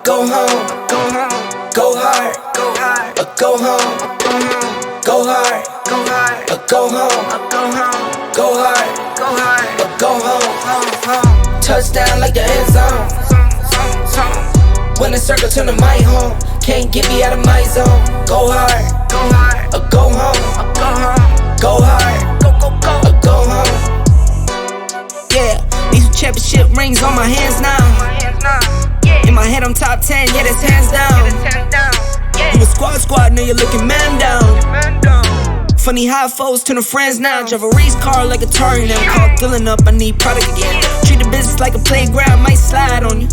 go home, go hard, go home, go hard, go home, go hard, go home. Touchdown like the end zone. When the circle turn to my home, can't get me out of my zone. Go hard, go home, go hard, go home. Yeah, these championship rings on my hands now. In my head I'm top 10, yeah, that's hands down. You a squad, now you're looking man down. Funny how foes turn to friends now. Drive a race car like a Atari now. Call filling up, I need product again. Treat the business like a playground, might slide on you.